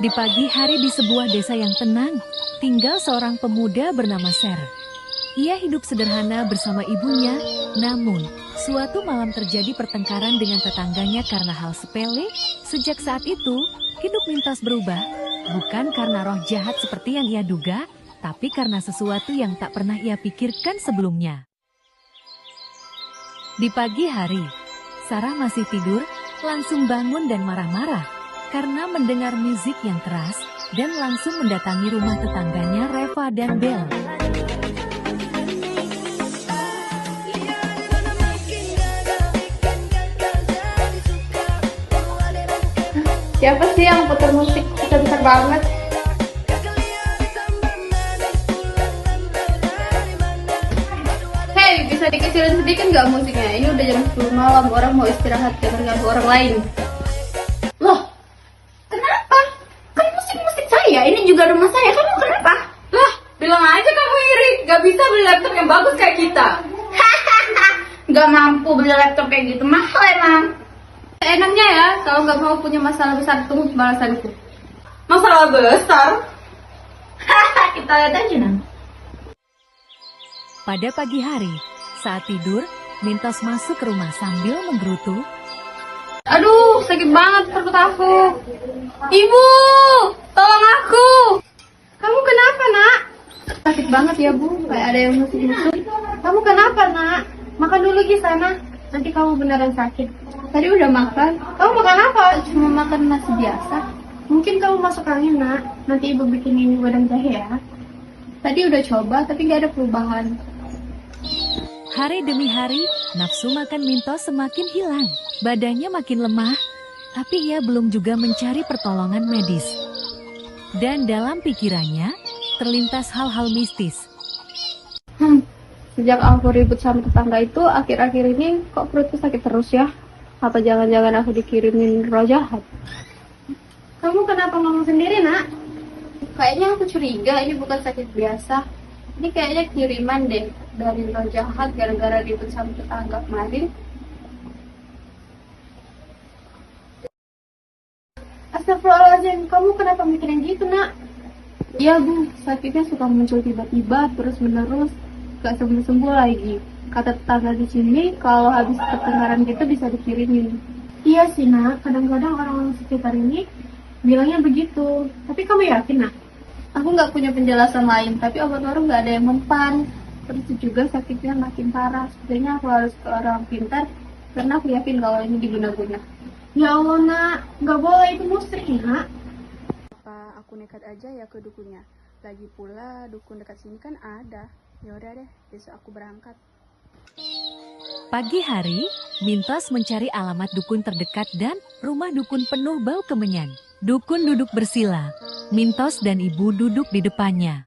Di pagi hari di sebuah desa yang tenang, tinggal seorang pemuda bernama Ser. Ia hidup sederhana bersama ibunya, namun suatu malam terjadi pertengkaran dengan tetangganya karena hal sepele. Sejak saat itu, hidup Mintos berubah, bukan karena roh jahat seperti yang ia duga, tapi karena sesuatu yang tak pernah ia pikirkan sebelumnya. Di pagi hari, Sarah masih tidur, langsung bangun dan marah-marah karena mendengar musik yang keras dan langsung mendatangi rumah tetangganya Reva dan Bel. Siapa sih yang putar musik besar banget? Hei, bisa dikecilin sedikit nggak musiknya? Ini udah jam 10 malam, orang mau istirahat, jangan ganggu orang lain. Loh, kenapa? Kan musik-musik saya, ini juga rumah saya, kamu kenapa? Lah, bilang aja kamu iri, gak bisa beli laptop yang bagus kayak kita. Nggak mampu beli laptop kayak gitu, mahal emang. Enaknya ya, kalau nggak mau punya masalah besar, tunggu balasanku. Masalah besar? Kita lihat aja nanti. Pada pagi hari, saat tidur, Mintos masuk ke rumah sambil menggerutu. Aduh, sakit banget perut aku. Ibu, tolong aku. Kamu kenapa, Nak? Sakit banget ya, Bu. Kayak ada yang nusuk-nusuk. Kamu kenapa, Nak? Makan dulu di sana. Nanti kamu beneran sakit. Tadi udah makan. Kamu makan apa? Cuma makan nasi biasa. Mungkin kamu masuk angin, Nak. Nanti Ibu bikin ini wedang jahe ya. Tadi udah coba, tapi nggak ada perubahan. Hari demi hari, nafsu makan Mintos semakin hilang. Badannya makin lemah, tapi ia belum juga mencari pertolongan medis. Dan dalam pikirannya, terlintas hal-hal mistis. Sejak aku ribut sama tetangga itu, akhir-akhir ini kok perutku sakit terus ya? Apa jangan-jangan aku dikirimin roh jahat? Kamu kenapa ngomong sendiri, Nak? Kayaknya aku curiga ini bukan sakit biasa. Ini kayaknya kiriman deh dari roh jahat gara-gara ribut sama tetangga kemarin. Astagfirullahaladzim, kamu kenapa mikirin gitu, Nak? Iya, Bu, sakitnya suka muncul tiba-tiba terus menerus, gak sembuh-sembuh lagi. Kata tetangga di sini, kalau habis pertengkaran gitu bisa dikirimin. Iya sih, Nak, kadang-kadang orang-orang sekitar ini bilangnya begitu. Tapi kamu yakin, Nak? Aku nggak punya penjelasan lain, tapi obat baru nggak ada yang mempan. Terus juga sakitnya makin parah. Sebenarnya aku harus ke orang pintar, karena aku yakin kalau ini diguna-guna. Ya Allah, Nak, nggak boleh, itu musrik, Nak. Apa aku nekat aja ya ke dukunnya? Lagi pula dukun dekat sini kan ada. Ya udah deh, besok aku berangkat. Pagi hari, Mintos mencari alamat dukun terdekat dan rumah dukun penuh bau kemenyan. Dukun duduk bersila. Mintos dan ibu duduk di depannya.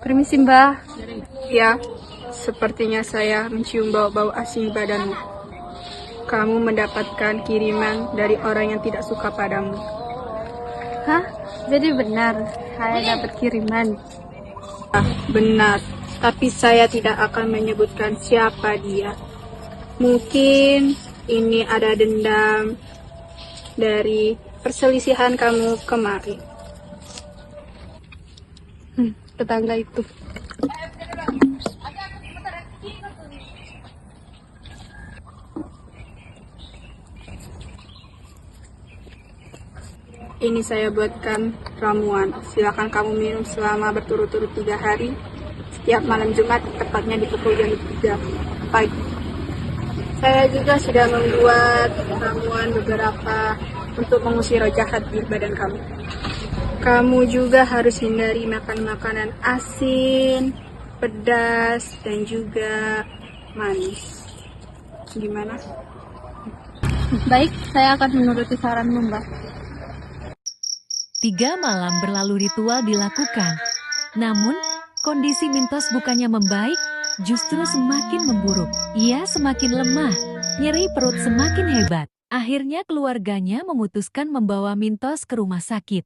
Permisi Mbah. Ya, sepertinya saya mencium bau-bau asing badanmu. Kamu mendapatkan kiriman dari orang yang tidak suka padamu. Hah? Jadi benar, saya dapat kiriman. Benar, tapi saya tidak akan menyebutkan siapa dia. Mungkin ini ada dendam dari perselisihan kamu kemarin. Tetangga itu. Ini saya buatkan ramuan. Silakan kamu minum selama berturut-turut 3 hari. Setiap malam Jumat, tepatnya di pukul jam 3 pagi. Saya juga sudah membuat ramuan beberapa untuk mengusir roh jahat di badan kamu. Kamu juga harus hindari makan makanan asin, pedas, dan juga manis. Gimana? Baik, saya akan menuruti saranmu, Mbak. 3 malam berlalu ritual dilakukan. Namun, kondisi Mintos bukannya membaik, justru semakin memburuk. Ia semakin lemah, nyeri perut semakin hebat. Akhirnya keluarganya memutuskan membawa Mintos ke rumah sakit.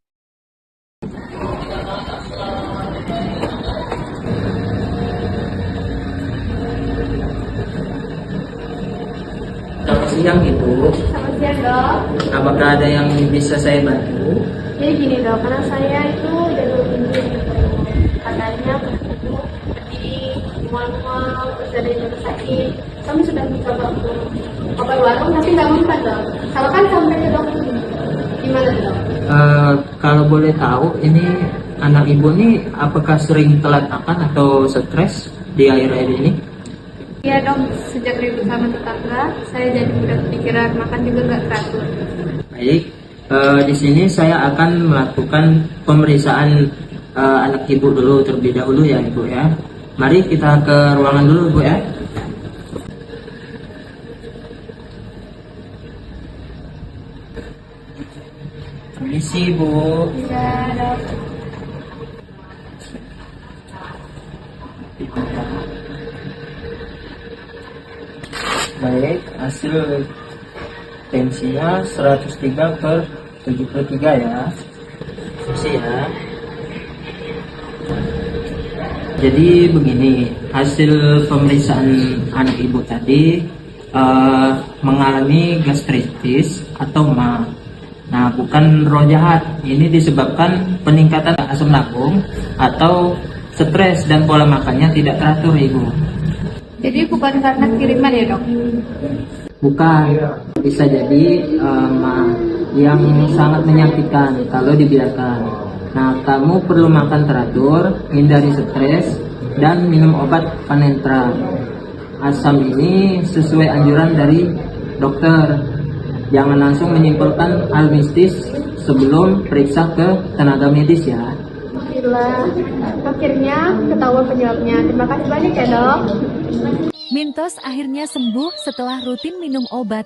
siang Ibu. Selamat siang dok. Apakah ada yang bisa saya bantu? Jadi gini dok, karena saya itu jadwal tinggi katanya ibu seperti mual-mual, terus ada yang sakit. Kami sudah mencoba untuk obat warung tapi nggak mempan dok. Kalau kan sampai ke dokter, gimana dok? Kalau boleh tahu, ini anak Ibu nih apakah sering telat makan atau stres di akhir-akhir ini? Iya dok, sejak ribut sama tetangga, saya jadi mudah kepikiran, makan juga nggak teratur. Baik, di sini saya akan melakukan pemeriksaan anak Ibu dulu terlebih dahulu ya Ibu ya. Mari kita ke ruangan dulu Bu ya. Permisi Bu. Iya dok. Baik, hasil tensinya 103/73 ya. Permisi ya. Jadi begini, hasil pemeriksaan anak Ibu tadi mengalami gastritis atau MA. Nah, bukan roh jahat. Ini disebabkan peningkatan asam lambung atau stres dan pola makannya tidak teratur, Ibu. Jadi bukan karena kiriman ya dok? Bukan, bisa jadi MA yang sangat menyakitkan kalau dibiarkan. Nah, kamu perlu makan teratur, hindari stres, dan minum obat Panentra. Asam ini sesuai anjuran dari dokter. Jangan langsung menyimpulkan hal mistis sebelum periksa ke tenaga medis ya. Alhamdulillah, akhirnya ketahuan penyebabnya. Terima kasih banyak ya dok. Mintos akhirnya sembuh setelah rutin minum obat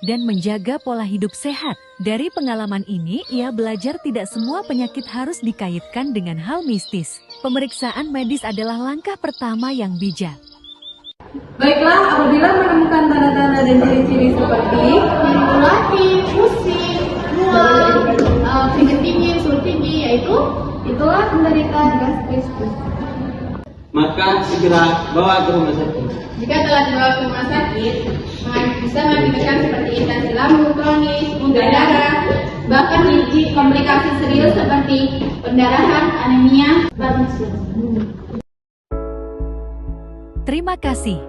dan menjaga pola hidup sehat. Dari pengalaman ini, ia belajar tidak semua penyakit harus dikaitkan dengan hal mistis. Pemeriksaan medis adalah langkah pertama yang bijak. Baiklah, apabila menemukan tanda-tanda dan ciri-ciri seperti Manipulasi, pusing, mual, keringet dingin, suhu tinggi, yaitu itulah penderita gastritis. Maka segera bawa ke rumah sakit. jika telah dibawa ke rumah sakit, bisa mengakibatkan seperti infeksi lambung kronis, mudah darah, bahkan komplikasi serius seperti pendarahan, anemia, dan Terima kasih.